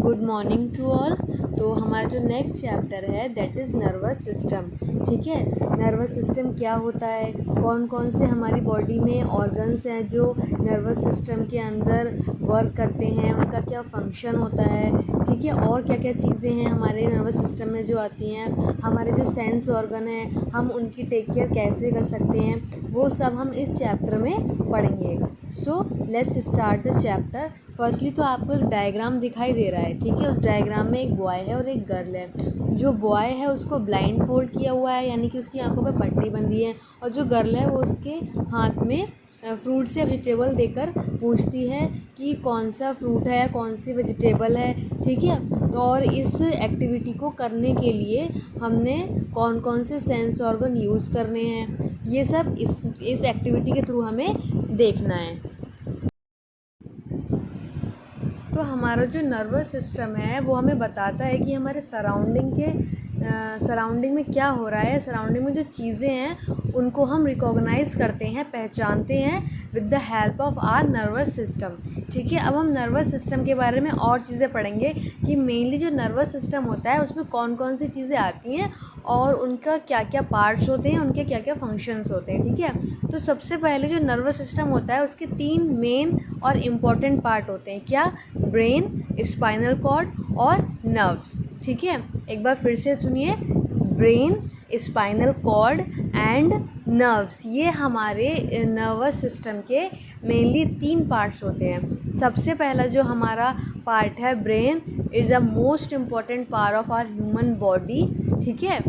Good morning to all. तो हमारा जो नेक्स्ट चैप्टर है दैट इज़ नर्वस सिस्टम। ठीक है, नर्वस सिस्टम क्या होता है, कौन कौन से हमारी बॉडी में ऑर्गन्स हैं जो नर्वस सिस्टम के अंदर वर्क करते हैं, उनका क्या फंक्शन होता है। ठीक है, और क्या क्या चीज़ें हैं हमारे नर्वस सिस्टम में जो आती हैं, हमारे जो सेंस ऑर्गन हैं हम उनकी टेक केयर कैसे कर सकते हैं, वो सब हम इस चैप्टर में पढ़ेंगे। So let's start the chapter. Firstly तो आपको एक डायग्राम दिखाई दे रहा है। ठीक है, उस डायग्राम में एक बॉय है और एक गर्ल है। जो बॉय है उसको ब्लाइंड फोल्ड किया हुआ है, यानी कि उसकी आंखों पे पट्टी बंधी है, और जो गर्ल है वो उसके हाथ में फ्रूट्स या वेजिटेबल देकर पूछती है कि कौन सा फ्रूट है, कौन सी वेजिटेबल है। ठीक है, तो और इस एक्टिविटी को करने के लिए हमने कौन कौन से सेंस ऑर्गन यूज़ करने हैं, ये सब इस एक्टिविटी के थ्रू हमें देखना है। तो हमारा जो नर्वस सिस्टम है वो हमें बताता है कि हमारे सराउंडिंग में क्या हो रहा है। सराउंडिंग में जो चीज़ें हैं उनको हम रिकॉग्नाइज़ करते हैं, पहचानते हैं with the help of our nervous system. ठीक है, अब हम नर्वस सिस्टम के बारे में और चीज़ें पढ़ेंगे कि मेनली जो नर्वस सिस्टम होता है उसमें कौन कौन सी चीज़ें आती हैं और उनका क्या क्या पार्ट्स होते हैं, उनके क्या क्या फंक्शंस होते हैं। ठीक है, तो सबसे पहले जो नर्वस सिस्टम होता है उसके 3 मेन और इम्पॉर्टेंट पार्ट होते हैं। क्या? ब्रेन, स्पाइनल कॉर्ड और नर्व्स। ठीक है, एक बार फिर से सुनिए, brain, spinal cord and nerves, ये हमारे नर्वस सिस्टम के मेनली 3 पार्ट्स होते हैं। सबसे पहला जो हमारा पार्ट है brain is a most important part of our human body. ठीक है,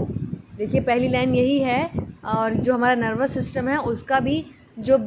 देखिए पहली लाइन यही है। और जो हमारा नर्वस सिस्टम है उसका भी जो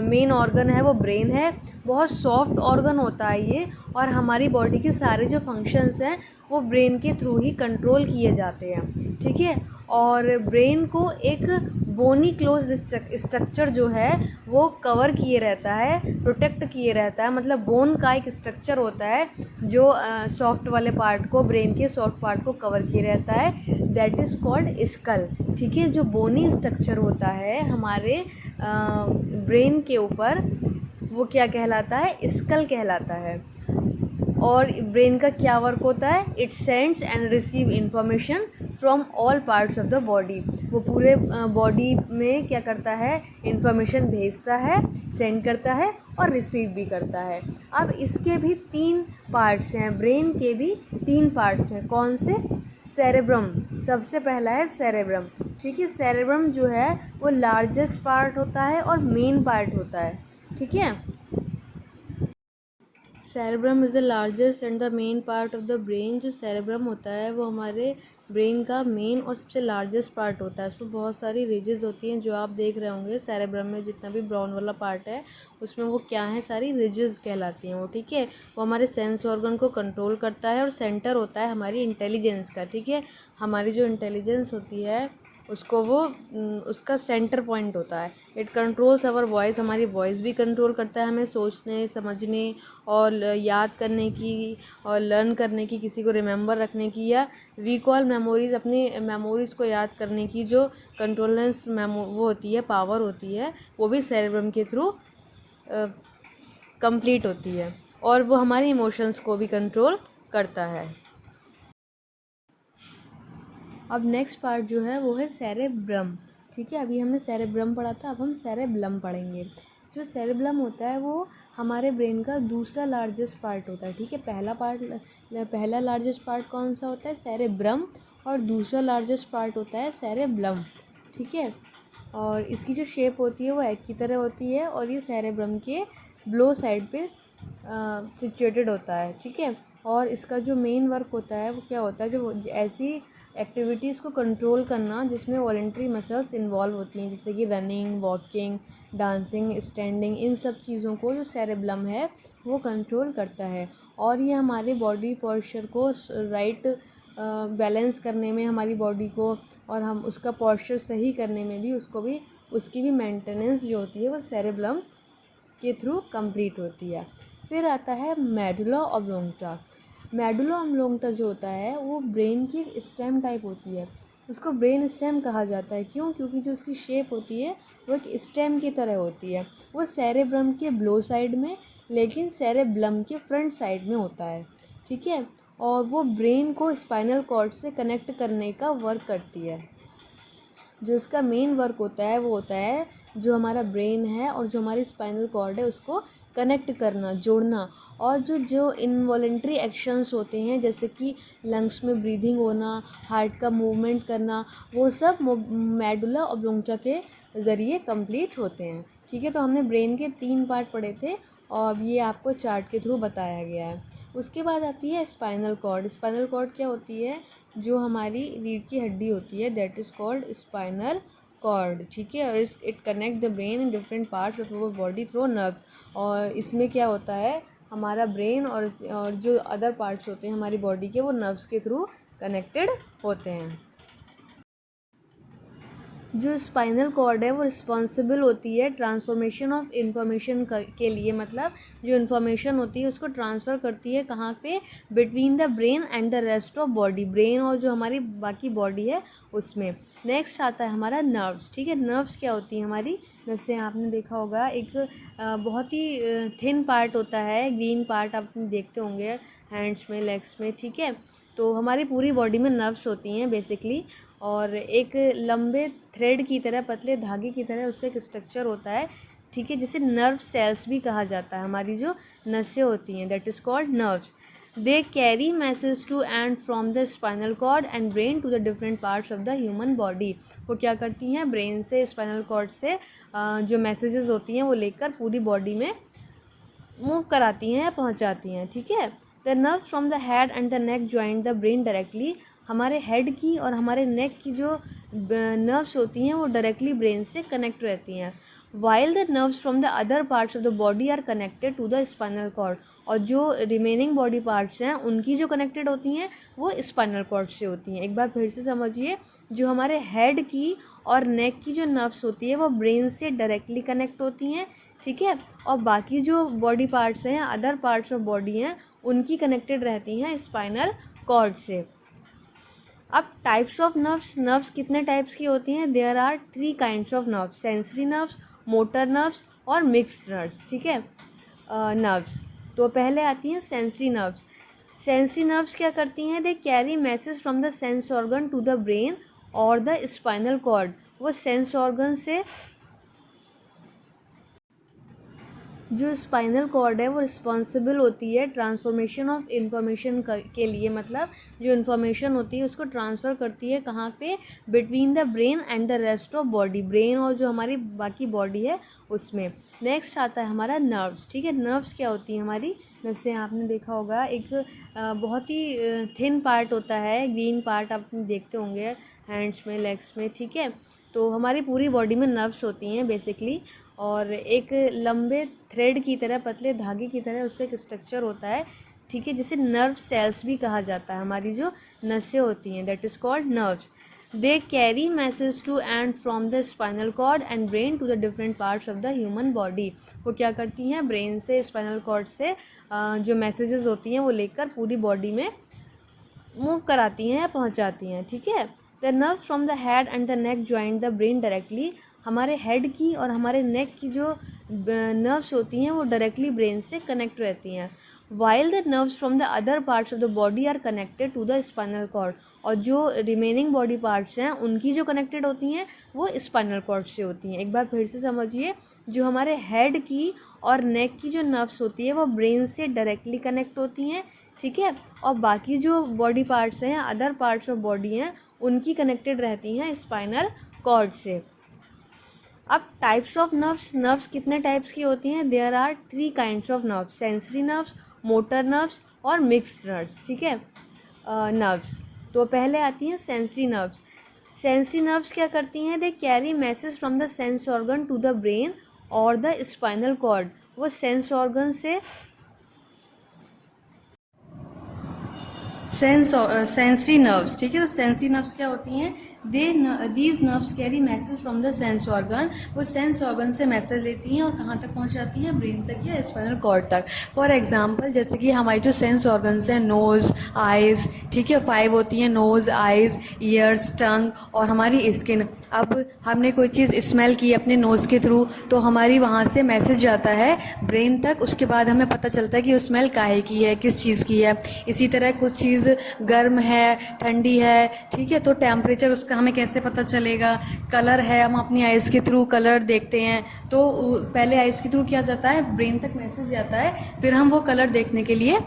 मेन ऑर्गन है वो ब्रेन है। बहुत सॉफ्ट ऑर्गन होता है ये, और हमारी बॉडी के सारे जो फंक्शंस हैं वो ब्रेन के थ्रू ही कंट्रोल किए जाते हैं। ठीक है, और ब्रेन को एक बोनी क्लोज स्ट्रक्चर जो है वो कवर किए रहता है, प्रोटेक्ट किए रहता है। मतलब बोन का एक स्ट्रक्चर होता है जो सॉफ्ट वाले पार्ट को, ब्रेन के सॉफ्ट पार्ट को कवर किए रहता है, दैट इज़ कॉल्ड स्कल। ठीक है, जो बोनी स्ट्रक्चर होता है हमारे ब्रेन के ऊपर वो क्या कहलाता है? स्कल कहलाता है। और ब्रेन का क्या वर्क होता है? It sends and receive information from all parts of the body. वो पूरे बॉडी में क्या करता है? इंफॉर्मेशन भेजता है, सेंड करता है और रिसीव भी करता है। अब इसके भी 3 पार्ट्स हैं, ब्रेन के भी 3 पार्ट्स हैं। कौन से? सेरेब्रम, सबसे पहला है सेरेब्रम। ठीक है, सेरेब्रम जो है वो लार्जेस्ट पार्ट होता है और मेन पार्ट होता है। ठीक है, cerebrum is the largest and the main part of the brain. जो सेरेब्रम होता है वो हमारे ब्रेन का मेन और सबसे लार्जेस्ट पार्ट होता है। उसमें बहुत सारी रिजेस होती हैं जो आप देख रहे होंगे। सेरेब्रम में जितना भी ब्राउन वाला पार्ट है उसमें वो क्या है? सारी रिजेस कहलाती हैं वो। ठीक है, वो हमारे सेंस ऑर्गन को कंट्रोल करता है और सेंटर होता है हमारी इंटेलिजेंस का। ठीक है, हमारी जो इंटेलिजेंस होती है उसको वो उसका सेंटर पॉइंट होता है। इट कंट्रोल्स आवर वॉइस, हमारी वॉइस भी कंट्रोल करता है, हमें सोचने, समझने और याद करने की और लर्न करने की, किसी को रिमेंबर रखने की या रिकॉल मेमोरीज, अपनी मेमोरीज़ को याद करने की जो कंट्रोलेंस वो होती है, पावर होती है, वो भी सेरेब्रम के थ्रू कंप्लीट होती है। और वो हमारे इमोशंस को भी कंट्रोल करता है। अब नेक्स्ट पार्ट जो है वो है सेरेब्रम। ठीक है, अभी हमने सेरेब्रम पढ़ा था, अब हम सेरेब्लम पढ़ेंगे। जो सेरेब्लम होता है वो हमारे ब्रेन का दूसरा लार्जेस्ट पार्ट होता है। ठीक है, पहला लार्जेस्ट पार्ट कौन सा होता है? सेरेब्रम, और दूसरा लार्जेस्ट पार्ट होता है सेरेब्लम। ठीक है, और इसकी जो शेप होती है वो एग की तरह होती है, और ये सेरेब्रम के ब्लो साइड पे सिचुएटेड होता है। ठीक है, और इसका जो मेन वर्क होता है वो क्या होता है? जो ऐसी एक्टिविटीज़ को कंट्रोल करना जिसमें वॉलेंट्री मसल्स इन्वॉल्व होती हैं, जैसे कि रनिंग, वॉकिंग, डांसिंग, स्टैंडिंग, इन सब चीज़ों को जो सेरेब्लम है वो कंट्रोल करता है। और ये हमारे बॉडी पोस्चर को राइट बैलेंस करने में, हमारी बॉडी को, और हम उसका पोस्चर सही करने में भी उसकी भी मेंटेनेंस जो होती है वो सेरेब्लम के थ्रू कंप्लीट होती है। फिर आता है मेडुला ऑब्लोंगटा। मेडुला ऑब्लोंगटा जो होता है वो ब्रेन की स्टेम टाइप होती है। उसको ब्रेन स्टेम कहा जाता है। क्यों? क्योंकि जो उसकी शेप होती है वो एक स्टेम की तरह होती है। वो सेरेब्रम के ब्लो साइड में, लेकिन सेरेब्लम के फ्रंट साइड में होता है। ठीक है, और वो ब्रेन को स्पाइनल कॉर्ड से कनेक्ट करने का वर्क करती है। जो इसका मेन वर्क होता है वो होता है जो हमारा ब्रेन है और जो हमारी स्पाइनल कॉर्ड है उसको कनेक्ट करना, जोड़ना। और जो जो इनवॉलेंट्री एक्शंस होते हैं जैसे कि लंग्स में ब्रीदिंग होना, हार्ट का मूवमेंट करना, वो सब मेडुला ऑब्लोंगटा के ज़रिए कंप्लीट होते हैं। ठीक है, तो हमने ब्रेन के 3 पार्ट पढ़े थे और ये आपको चार्ट के थ्रू बताया गया है। उसके बाद आती है स्पाइनल कॉर्ड। स्पाइनल कॉर्ड क्या होती है? जो हमारी रीढ़ की हड्डी होती है, that is called spinal cord. ठीक है, और it connect the brain in different parts of our body through nerves. और इसमें क्या होता है, हमारा ब्रेन और जो अदर पार्ट्स होते हैं हमारी बॉडी के, वो नर्व्स के थ्रू कनेक्टेड होते हैं। जो स्पाइनल कॉर्ड है वो रिस्पॉन्सिबल होती है ट्रांसफॉर्मेशन ऑफ इंफॉर्मेशन के लिए। मतलब जो इन्फॉर्मेशन होती है उसको ट्रांसफ़र करती है कहाँ पे? Between the brain and the rest of body. Brain और जो हमारी बाकी बॉडी है उसमें। नेक्स्ट आता है हमारा नर्व्स। ठीक है, नर्व्स क्या होती है हमारी? जैसे आपने देखा होगा एक बहुत ही थिन पार्ट होता है, ग्रीन पार्ट आप देखते होंगे हैंड्स में, लेग्स में। ठीक है, तो हमारी पूरी बॉडी में नर्व्स होती हैं बेसिकली। और एक लंबे थ्रेड की तरह, पतले धागे की तरह उसका एक स्ट्रक्चर होता है। ठीक है, जिसे नर्व सेल्स भी कहा जाता है। हमारी जो नसें होती हैं that is called nerves. They carry message to and from the spinal cord and brain to the different parts of the human body. वो क्या करती हैं? ब्रेन से, स्पाइनल कॉर्ड से जो मैसेजेस होती हैं वो लेकर पूरी बॉडी में मूव कराती हैं या पहुँचाती हैं। ठीक है, the nerves from the head and the neck join the brain directly. हमारे हेड की और हमारे नेक की जो नर्व्स होती हैं वो डायरेक्टली ब्रेन से कनेक्ट रहती हैं। While the nerves from the other parts of the body are connected to the spinal cord. और जो रिमेनिंग बॉडी पार्ट्स हैं उनकी जो कनेक्टेड होती हैं वो स्पाइनल कॉर्ड से होती हैं। एक बार फिर से समझिए, जो हमारे हेड की और नेक की जो नर्व्स होती है वो ब्रेन से डायरेक्टली कनेक्ट होती हैं। ठीक है, और बाकी जो बॉडी पार्ट्स हैं, अदर पार्ट्स ऑफ बॉडी हैं, उनकी कनेक्टेड रहती हैं स्पाइनल कॉर्ड से। अब टाइप्स ऑफ नर्व्स। नर्व्स कितने टाइप्स की होती हैं? There are 3 kinds of nerves, sensory nerves, motor nerves और मिक्स्ड नर्व्स। ठीक है, नर्व्स। तो पहले आती हैं सेंसरी नर्व्स। सेंसरी नर्व्स क्या करती हैं? They carry message from the sense organ to the brain और द स्पाइनल कॉर्ड। वो सेंस ऑर्गन से जो स्पाइनल कॉर्ड है वो रिस्पॉन्सिबल होती है ट्रांसफॉर्मेशन ऑफ इंफॉर्मेशन के लिए। मतलब जो इन्फॉर्मेशन होती है उसको ट्रांसफ़र करती है कहाँ पे? Between the brain and the rest of body. Brain और जो हमारी बाकी बॉडी है उसमें। नेक्स्ट आता है हमारा नर्व्स। ठीक है, नर्व्स क्या होती है हमारी? जैसे आपने देखा होगा एक बहुत ही थिन पार्ट होता है, ग्रीन पार्ट आप देखते होंगे हैंड्स में, लेग्स में। ठीक है, तो हमारी पूरी बॉडी में नर्व्स होती हैं बेसिकली। और एक लंबे थ्रेड की तरह, पतले धागे की तरह उसका एक स्ट्रक्चर होता है। ठीक है, जिसे नर्व सेल्स भी कहा जाता है। हमारी जो नसें होती हैं that is called nerves. They carry message to and from the spinal cord and brain to the different parts of the human body. वो क्या करती हैं? ब्रेन से, स्पाइनल कॉर्ड से जो मैसेजेस होती हैं वो लेकर पूरी बॉडी में मूव कराती हैं या पहुँचाती हैं। ठीक है, the nerves from the head and the neck join the brain directly. हमारे हेड की और हमारे नेक की जो नर्व्स होती हैं वो डायरेक्टली ब्रेन से कनेक्ट रहती हैं। While the nerves from the other parts of the body are connected to the spinal cord. और जो रिमेनिंग बॉडी पार्ट्स हैं उनकी जो कनेक्टेड होती हैं वो स्पाइनल कॉर्ड से होती हैं। एक बार फिर से समझिए, जो हमारे हेड की और नेक की जो नर्व्स होती है वो ब्रेन से डायरेक्टली कनेक्ट होती हैं। ठीक है, और बाकी जो बॉडी पार्ट्स हैं, अदर पार्ट्स ऑफ बॉडी हैं, उनकी कनेक्टेड रहती हैं स्पाइनल कॉर्ड से। अब टाइप्स ऑफ नर्व्स। नर्व्स कितने टाइप्स की होती हैं? There are 3 kinds of nerves, sensory nerves, motor nerves और मिक्स्ड नर्व्स। ठीक है, नर्व्स। तो पहले आती हैं सेंसरी नर्व्स। सेंसरी नर्व्स क्या करती हैं? They carry message from the sense organ to the brain और द स्पाइनल कॉर्ड। वो सेंस ऑर्गन से सेंसरी नर्व्स। ठीक है, तो सेंसरी नर्व्स क्या होती हैं? These nerves carry message from the sense organ, वो सेंस ऑर्गन से मैसेज लेती हैं और कहाँ तक पहुँचाती हैं, ब्रेन तक या स्पाइनल कॉर्ड तक। फॉर एग्जांपल जैसे कि हमारी जो सेंस ऑर्गन्स हैं, नोज़, आइज़, ठीक है, 5 होती हैं, नोज़, आइज़, ईयर्स, टंग और हमारी स्किन। अब हमने कोई चीज़ स्मेल की अपने नोज़ के थ्रू, तो हमारी वहाँ से मैसेज जाता है ब्रेन तक, उसके बाद हमें पता चलता है कि वो स्मेल काहे की है, किस चीज़ की है। इसी तरह कुछ चीज़ गर्म है, ठंडी है, ठीक है, तो टेम्परेचर उसका हमें कैसे पता चलेगा। कलर है, हम अपनी आइज़ के थ्रू कलर देखते हैं, तो पहले आइज़ के थ्रू क्या जाता है, ब्रेन तक मैसेज जाता है, फिर हम वो कलर देखने के लिए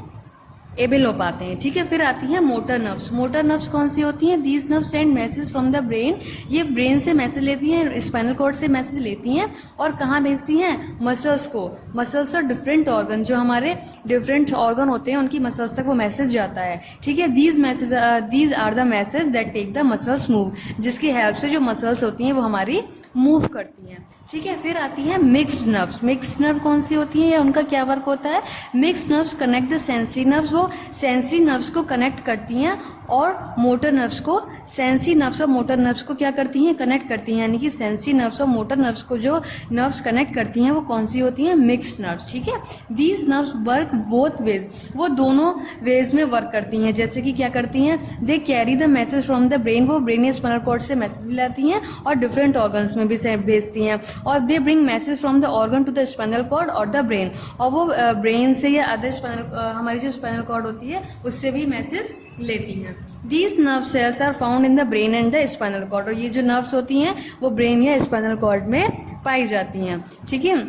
एबल हो पाते हैं, ठीक है। फिर आती है मोटर नर्व्स। मोटर नर्व्स कौन सी होती हैं, these nerves send message from the brain, ये ब्रेन से मैसेज लेती हैं, स्पाइनल कॉर्ड से मैसेज लेती हैं और कहाँ भेजती हैं, मसल्स को। मसल्स और डिफरेंट ऑर्गन, जो हमारे डिफरेंट ऑर्गन होते हैं उनकी मसल्स तक वो मैसेज जाता है, ठीक है। These are the message that take the muscles move, जिसकी हेल्प से जो मसल्स होती हैं वो हमारी मूव करती हैं, ठीक है। फिर आती है मिक्स्ड नर्व्स। मिक्स्ड नर्व कौन सी होती है या उनका क्या वर्क होता है, mixed nerves connect the sensory nerves, वो सेंसरी नर्व्स को कनेक्ट करती हैं और मोटर नर्व्स को, सेंसरी नर्व्स और मोटर नर्व्स को क्या करती हैं, कनेक्ट करती हैं। यानी कि सेंसरी नर्व्स और मोटर नर्व्स को जो नर्व्स कनेक्ट करती हैं वो कौन सी होती हैं, मिक्स्ड नर्व्स, ठीक है। These nerves work both ways, वो दोनों वेज में वर्क करती हैं। जैसे कि क्या करती हैं, they carry the message from the brain, वो ब्रेन या स्पाइनल कॉर्ड से मैसेज भी लाती हैं और डिफरेंट ऑर्गन्स में भी भेजती हैं। और they bring message from the organ to the spinal cord और द ब्रेन, और वो ब्रेन से या अदर हमारी जो स्पाइनल कॉर्ड होती है उससे भी मैसेज लेती हैं। These nerve cells are found in the brain and the spinal cord, और ये जो नर्व्स होती हैं वो ब्रेन या स्पाइनल कॉर्ड में पाई जाती हैं, ठीक है।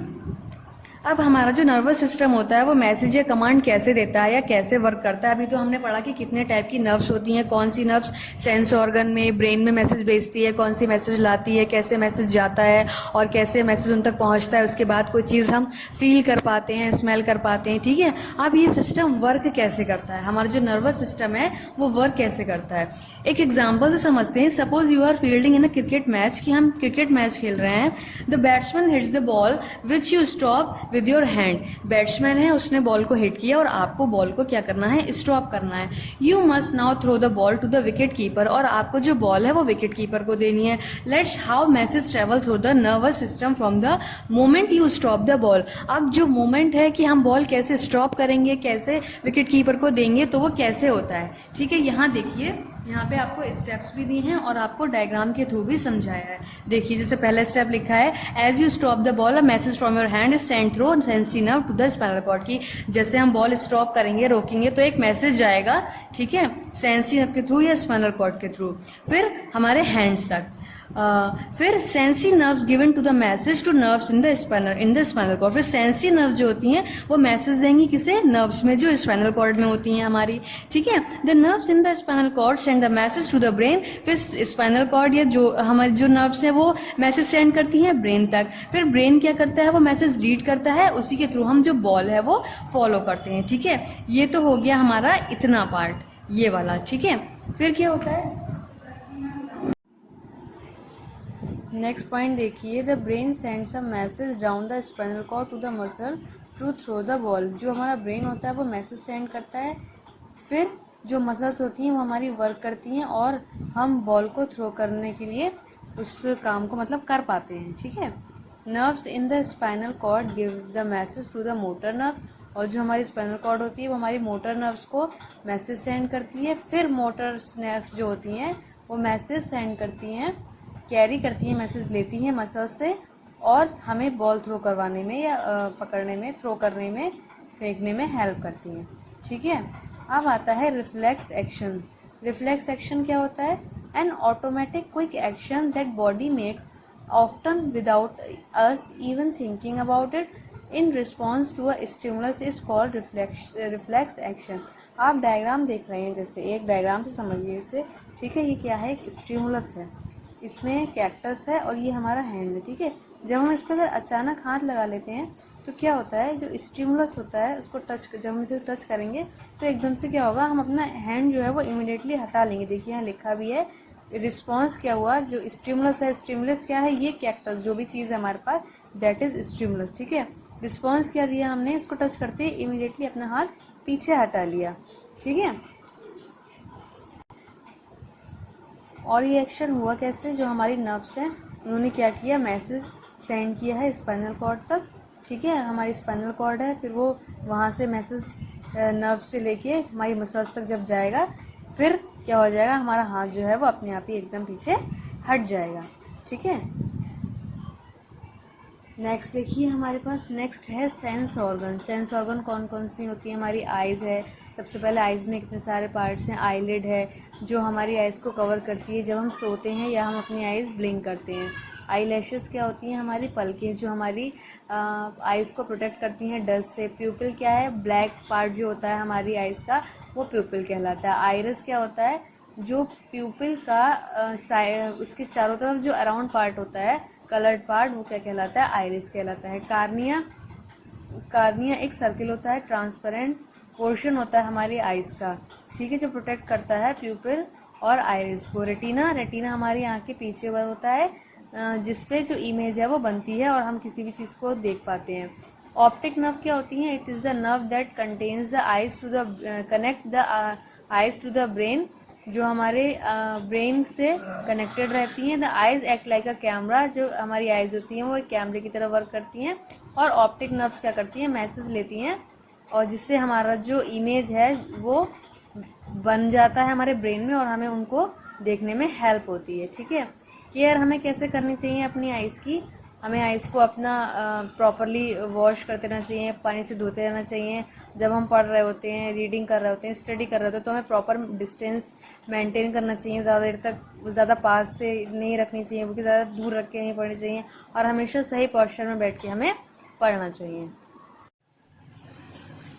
अब हमारा जो नर्वस सिस्टम होता है वो मैसेज या कमांड कैसे देता है या कैसे वर्क करता है। अभी तो हमने पढ़ा कि कितने टाइप की नर्व्स होती हैं, कौन सी नर्व्स सेंस ऑर्गन में, ब्रेन में मैसेज भेजती है, कौन सी मैसेज लाती है, कैसे मैसेज जाता है और कैसे मैसेज उन तक पहुंचता है, उसके बाद कोई चीज़ हम फील कर पाते हैं, स्मेल कर पाते हैं, ठीक है। अब ये सिस्टम वर्क कैसे करता है, हमारा जो नर्वस सिस्टम है वो वर्क कैसे करता है, एक एग्जाम्पल से समझते हैं। Suppose you are fielding in a cricket match, कि हम क्रिकेट मैच खेल रहे हैं। The batsman hits the ball which you stop with your hand, batsman है उसने बॉल को हिट किया और आपको बॉल को क्या करना है, स्टॉप करना है। You must now throw the ball to the wicket keeper, और आपको जो बॉल है वो विकेट कीपर को देनी है। Let's how message travel through the nervous system from the moment you stop the ball. अब जो मोमेंट है कि हम बॉल कैसे स्टॉप करेंगे, कैसे विकेट कीपर को देंगे, तो वो कैसे होता है, ठीक है। यहाँ देखिए, यहाँ पे आपको स्टेप्स भी दिए हैं और आपको डायग्राम के थ्रू भी समझाया है। देखिए, जैसे पहला स्टेप लिखा है, as you stop the ball a message from your hand is send through sensory nerve to the spinal cord, की जैसे हम बॉल स्टॉप करेंगे, रोकेंगे, तो एक मैसेज जाएगा, ठीक है, सेंसरी नर्व के थ्रू या स्पाइनल कॉर्ड के थ्रू, फिर हमारे हैंड्स तक। फिर sensory nerves given to the message to nerves in the spinal cord. फिर सेंसरी नर्व जो होती हैं वो मैसेज देंगी किसे, नर्व्स में जो स्पाइनल कॉर्ड में होती हैं हमारी, ठीक है। The nerves in the spinal cord send the message to the brain, फिर स्पाइनल कॉर्ड या जो हमारी जो नर्व्स हैं वो मैसेज सेंड करती हैं ब्रेन तक। फिर ब्रेन क्या करता है, वो मैसेज रीड करता है, उसी के थ्रू हम जो बॉल है वो फॉलो करते हैं, ठीक है। ये तो हो गया हमारा इतना पार्ट, ये वाला, ठीक है। फिर क्या होता है, नेक्स्ट पॉइंट देखिए, the brain sends a message down the spinal cord to the muscle to throw the ball. जो हमारा ब्रेन होता है वो मैसेज सेंड करता है, फिर जो मसल्स होती हैं वो हमारी वर्क करती हैं और हम बॉल को थ्रो करने के लिए उस काम को मतलब कर पाते हैं, ठीक है। Nerves in the spinal cord give the message to the motor nerve, और जो हमारी स्पाइनल कॉर्ड होती है वो हमारी मोटर नर्व्स को मैसेज सेंड करती है। फिर मोटर नर्व्स जो होती हैं वो मैसेज सेंड करती हैं, कैरी करती हैं, मैसेज लेती हैं मसल से और हमें बॉल थ्रो करवाने में या पकड़ने में, थ्रो करने में, फेंकने में हेल्प करती हैं, ठीक है। अब आता है रिफ्लेक्स एक्शन। रिफ्लेक्स एक्शन क्या होता है, an automatic quick action that body makes often without us even thinking about it in response to a stimulus is called reflex action. आप डायग्राम देख रहे हैं, जैसे एक डायग्राम से समझिए इसे, ठीक है। ये क्या है, एक स्टिमुलस है, इसमें कैक्टस है और ये हमारा हैंड है, ठीक है। जब हम इस पर अगर अचानक हाथ लगा लेते हैं तो क्या होता है, जो स्टिमुलस होता है उसको जब हम इसे टच करेंगे तो एकदम से क्या होगा, हम अपना हैंड जो है वो इमिडिएटली हटा लेंगे। देखिए यहाँ लिखा भी है, रिस्पॉन्स क्या हुआ, जो स्टिमुलस है, स्टिमुलस क्या है, ये कैक्टस जो भी चीज़ है हमारे पास, दैट इज स्टिमुलस, ठीक है। रिस्पॉन्स क्या दिया हमने, इसको टच करते ही इमिडिएटली अपना हाथ पीछे हटा लिया, ठीक है। और ये एक्शन हुआ कैसे, जो हमारी नर्व्स हैं उन्होंने क्या किया, मैसेज सेंड किया है स्पाइनल कॉर्ड तक, ठीक है। हमारी स्पाइनल कॉर्ड है, फिर वो वहाँ से मैसेज नर्व्स से लेके हमारी मसल्स तक जब जाएगा, फिर क्या हो जाएगा, हमारा हाथ जो है वो अपने आप ही एकदम पीछे हट जाएगा, ठीक है। नेक्स्ट देखिए हमारे पास नेक्स्ट है सेंस ऑर्गन। सेंस ऑर्गन कौन कौन सी होती है, हमारी आइज़ है। सबसे पहले आइज़ में कितने सारे पार्ट्स हैं, आईलिड है जो हमारी आइज़ को कवर करती है जब हम सोते हैं या हम अपनी आइज़ ब्लिंक करते हैं। आई लैशेस क्या होती हैं, हमारी पलकें जो हमारी आइज़ को प्रोटेक्ट करती हैं डस्ट से। प्यूपिल क्या है, ब्लैक पार्ट जो होता है हमारी आइज़ का वो प्यूपिल कहलाता है। आइरिस क्या होता है, जो प्यूपिल का उसके चारों तरफ जो अराउंड पार्ट होता है कलर्ड पार्ट, वो क्या कहलाता है, आइरिस कहलाता है। कार्निया, कार्निया एक सर्किल होता है, ट्रांसपेरेंट पोर्शन होता है हमारी आइज़ का, ठीक है, जो प्रोटेक्ट करता है प्यूपिल और आइरिस को। रेटिना, रेटिना हमारी आँख के पीछे होता है जिसपे जो इमेज है वो बनती है और हम किसी भी चीज़ को देख पाते हैं। ऑप्टिक नर्व क्या होती है, it is the nerve that contains the eyes to the connect the eyes to the brain, जो हमारे ब्रेन से कनेक्टेड रहती हैं। The eyes act like a camera, जो हमारी आइज होती हैं वो एक कैमरे की तरह वर्क करती हैं। और ऑप्टिक नर्व्स क्या करती हैं, मैसेज लेती हैं और जिससे हमारा जो इमेज है वो बन जाता है हमारे ब्रेन में और हमें उनको देखने में हेल्प होती है, ठीक है। केयर हमें कैसे करनी चाहिए अपनी आइज़ की, हमें आइज़ को अपना प्रॉपरली वॉश करते रहना चाहिए, पानी से धोते रहना चाहिए। जब हम पढ़ रहे होते हैं, रीडिंग कर रहे होते हैं, स्टडी कर रहे होते हैं, तो हमें प्रॉपर डिस्टेंस मेंटेन करना चाहिए। ज़्यादा देर तक ज़्यादा पास से नहीं रखनी चाहिए, क्योंकि ज़्यादा दूर रख के नहीं पढ़नी चाहिए और हमेशा सही पोस्चर में बैठ के हमें पढ़ना चाहिए।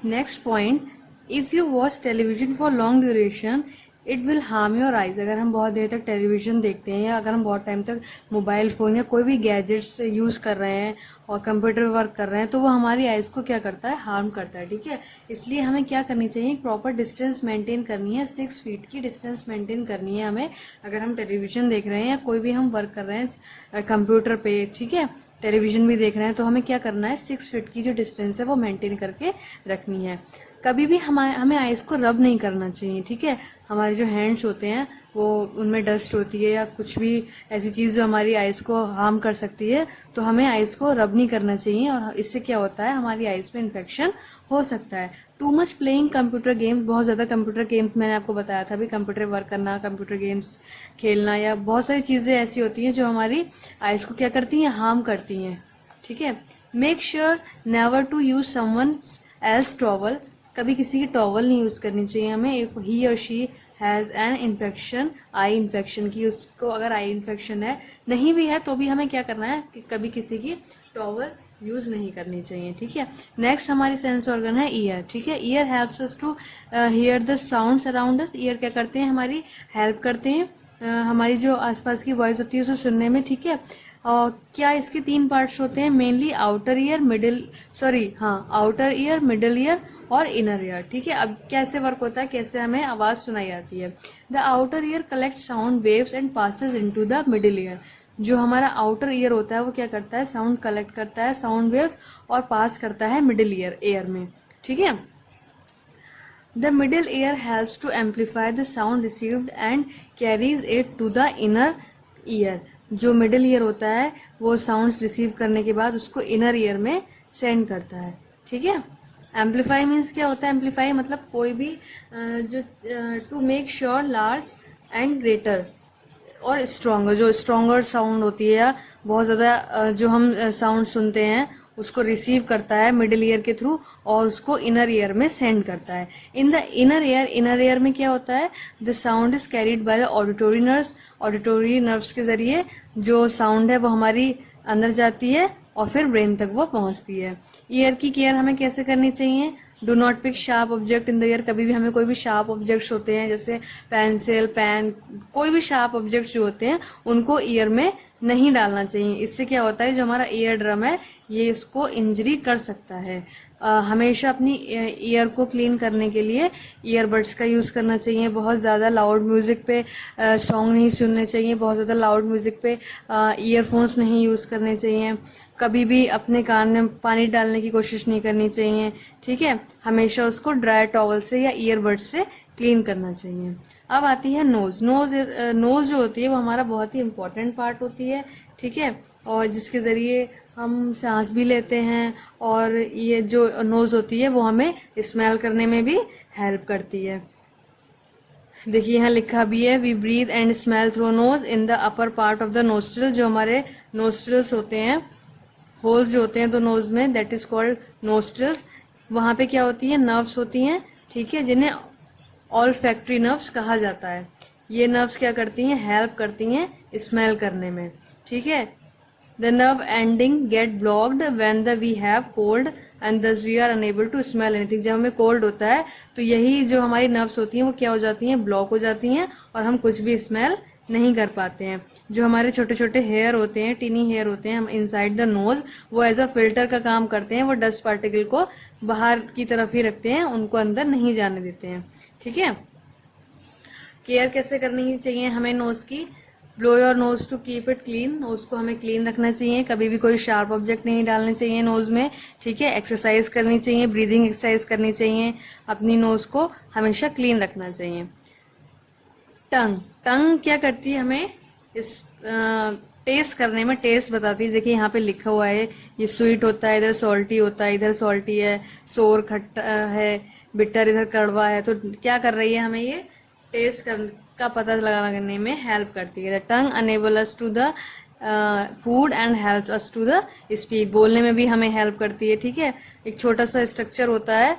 Next point, if you watch television for long duration it will harm your eyes. अगर हम बहुत देर तक टेलीविज़न देखते हैं या अगर हम बहुत टाइम तक मोबाइल फ़ोन या कोई भी गैजेट्स यूज़ कर रहे हैं और कंप्यूटर वर्क कर रहे हैं, तो वो हमारी आइज़ को क्या करता है, हार्म करता है, ठीक है। इसलिए हमें क्या करनी चाहिए, प्रॉपर डिस्टेंस मेंटेन करनी है, 6 फीट की डिस्टेंस मेंटेन करनी है हमें। अगर हम टेलीविज़न देख रहे हैं या कोई भी हम वर्क कर रहे हैं कंप्यूटर पे, ठीक है, टेलीविज़न भी देख रहे हैं, तो हमें क्या करना है, 6 फीट की जो डिस्टेंस है वो मेंटेन करके रखनी है। कभी भी हमें आइज़ को रब नहीं करना चाहिए, ठीक है। हमारे जो हैंड्स होते हैं वो उनमें डस्ट होती है या कुछ भी ऐसी चीज़ जो हमारी आइज़ को हार्म कर सकती है, तो हमें आइज़ को रब नहीं करना चाहिए और इससे क्या होता है, हमारी आइज़ में इन्फेक्शन हो सकता है। Too much playing computer games, बहुत ज़्यादा कंप्यूटर गेम्स, मैंने आपको बताया था भी, कंप्यूटर वर्क करना, कंप्यूटर गेम्स खेलना या बहुत सारी चीज़ें ऐसी होती हैं जो हमारी आइज़ को क्या करती हैं, हार्म करती हैं, ठीक है। Make sure never to use someone else towel, कभी किसी की टॉवल नहीं यूज़ करनी चाहिए हमें। इफ़ ही और she has an infection, eye infection की, उसको अगर आई इन्फेक्शन है, नहीं भी है तो भी हमें क्या करना है कि कभी किसी की टॉवल यूज़ नहीं करनी चाहिए, ठीक है। नेक्स्ट हमारी सेंस ऑर्गन है ईयर, ठीक है। Ear helps us to hear the sounds around us. Ear क्या करते हैं, हमारी हेल्प करते हैं हमारी जो आसपास की वॉइस होती है उसे सुनने में, ठीक है। और क्या इसके 3 पार्ट्स होते हैं mainly, outer ear, outer ear, middle ear और इनर ईयर, ठीक है। अब कैसे वर्क होता है, कैसे हमें आवाज़ सुनाई जाती है। The outer ear collect sound waves and passes into the middle year. जो हमारा आउटर ईयर होता है वो क्या करता है, साउंड कलेक्ट करता है, साउंड वेव्स, और पास करता है मिडिल ईयर में, ठीक है। The middle ear helps to amplify the sound received and carries it to the inner ear. जो मिडिल ईयर होता है वो साउंड्स रिसीव करने के बाद उसको इनर ईयर में सेंड करता है, ठीक है। एम्पलीफाई मीन्स क्या होता है, एम्पलीफाई मतलब कोई भी जो to make sure large and greater और स्ट्रॉन्गर, जो स्ट्रॉन्गर साउंड होती है या बहुत ज़्यादा जो हम साउंड सुनते हैं उसको रिसीव करता है मिडिल ईयर के थ्रू और उसको इनर ईयर में सेंड करता है। इन द इनर ईयर में क्या होता है, the sound is carried by the auditory nerves. Auditory nerves के जरिए जो साउंड है वो हमारी अंदर जाती है और फिर ब्रेन तक वो पहुंचती है। ईयर की केयर हमें कैसे करनी चाहिए, do not pick sharp object in the ear. कभी भी हमें कोई भी शार्प ऑब्जेक्ट्स होते हैं जैसे पेंसिल, पेन, कोई भी शार्प ऑब्जेक्ट्स जो होते हैं उनको ईयर में नहीं डालना चाहिए। इससे क्या होता है, जो हमारा ईयर ड्रम है ये इसको इंजरी कर सकता है। हमेशा अपनी ईयर को क्लीन करने के लिए ईयरबड्स का यूज़ करना चाहिए। बहुत ज़्यादा लाउड म्यूज़िक पे सॉन्ग नहीं सुनने चाहिए, बहुत ज़्यादा लाउड म्यूज़िक पे ईयरफोन्स नहीं यूज़ करने चाहिए। कभी भी अपने कान में पानी डालने की कोशिश नहीं करनी चाहिए, ठीक है। हमेशा उसको ड्राई टॉवल से या ईयरबड्स से क्लीन करना चाहिए। अब आती है नोज़। नोज़ जो होती है वो हमारा बहुत ही इम्पोर्टेंट पार्ट होती है, ठीक है, और जिसके ज़रिए हम सांस भी लेते हैं, और ये जो नोज़ होती है वो हमें स्मेल करने में भी हेल्प करती है। देखिए यहाँ लिखा भी है, we breathe and smell through nose in the upper part of the nostril. जो हमारे नोस्ट्रल्स होते हैं, होल्स जो होते हैं तो नोज में, दैट इज कॉल्ड नोस्ट्रल्स। वहाँ पे क्या होती है, नर्व्स होती हैं, ठीक है, जिन्हें ऑल्फैक्टरी नर्व्स कहा जाता है। ये नर्व्स क्या करती हैं, हेल्प करती हैं स्मेल करने में, ठीक है। The nerve ending get blocked when we have cold and thus we are unable to smell anything। जब हमें कोल्ड होता है तो यही जो हमारी नर्व्स होती हैं वो क्या हो जाती हैं, ब्लॉक हो जाती हैं, और हम कुछ भी स्मेल नहीं कर पाते हैं। जो हमारे छोटे छोटे हेयर होते हैं, टीनी हेयर होते हैं हम इनसाइड द नोज, वो एज अ फिल्टर का काम करते हैं। वो डस्ट पार्टिकल को बाहर की तरफ ही रखते हैं, उनको अंदर नहीं जाने देते हैं, ठीक है। केयर कैसे करनी चाहिए हमें नोज की, blow your nose to keep it clean. Nose को हमें क्लीन रखना चाहिए, कभी भी कोई शार्प ऑब्जेक्ट नहीं डालने चाहिए नोज में, ठीक है। एक्सरसाइज करनी चाहिए, ब्रीदिंग एक्सरसाइज करनी चाहिए, अपनी नोज को हमेशा क्लीन रखना चाहिए। टंग क्या करती है, हमें इस टेस्ट करने में टेस्ट बताती है। देखिए यहाँ पे लिखा हुआ है, ये स्वीट होता है, इधर सॉल्टी होता है, इधर सॉल्टी है, सोर खट्टा है, बिटर इधर कड़वा है। तो क्या कर रही है, हमें ये टेस्ट का पता लगाने में हेल्प करती है। The tongue enable us to the food and help us to the speak. बोलने में भी हमें हेल्प करती है, ठीक है। एक छोटा सा स्ट्रक्चर होता है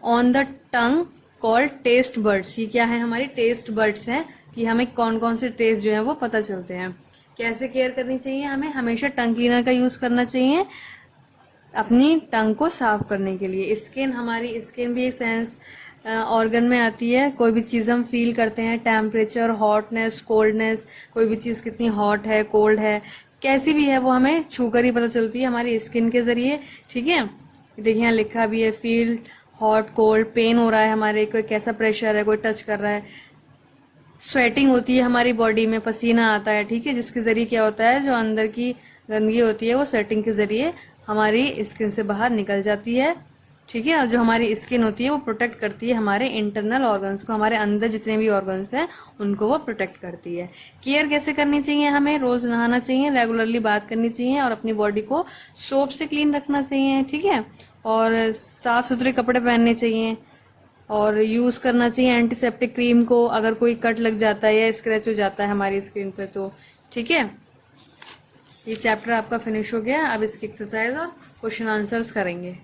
on the tongue called taste buds. ये क्या है, हमारी टेस्ट बर्ड्स हैं, कि हमें कौन कौन से टेस्ट जो है वो पता चलते हैं। कैसे केयर करनी चाहिए, हमें हमेशा टंग क्लीनर का यूज करना चाहिए अपनी टंग को साफ करने के लिए। स्किन, हमारी स्किन भी एक सेंस ऑर्गन में आती है। कोई भी चीज़ हम फील करते हैं, टेम्परेचर, हॉटनेस, कोल्डनेस, कोई भी चीज़ कितनी हॉट है, कोल्ड है, कैसी भी है, वो हमें छू कर ही पता चलती है हमारी स्किन के जरिए, ठीक है। देखिए यहाँ लिखा भी है, फील हॉट, कोल्ड, पेन हो रहा है हमारे, कोई कैसा प्रेशर है, कोई टच कर रहा है। स्वेटिंग होती है हमारी बॉडी में, पसीना आता है, ठीक है, जिसके जरिए क्या होता है, जो अंदर की गंदगी होती है वो स्वेटिंग के जरिए हमारी स्किन से बाहर निकल जाती है, ठीक है। और जो हमारी स्किन होती है वो प्रोटेक्ट करती है हमारे इंटरनल ऑर्गन्स को, हमारे अंदर जितने भी ऑर्गन्स हैं उनको वो प्रोटेक्ट करती है। केयर कैसे करनी चाहिए, हमें रोज नहाना चाहिए, रेगुलरली बात करनी चाहिए, और अपनी बॉडी को सोप से क्लीन रखना चाहिए, ठीक है। और साफ सुथरे कपड़े पहनने चाहिए, और यूज करना चाहिए एंटीसेप्टिक क्रीम को अगर कोई कट लग जाता है या स्क्रैच हो जाता है हमारी स्किन पे तो, ठीक है। ये चैप्टर आपका फिनिश हो गया। अब इसकी एक्सरसाइज और क्वेश्चन आंसर्स करेंगे।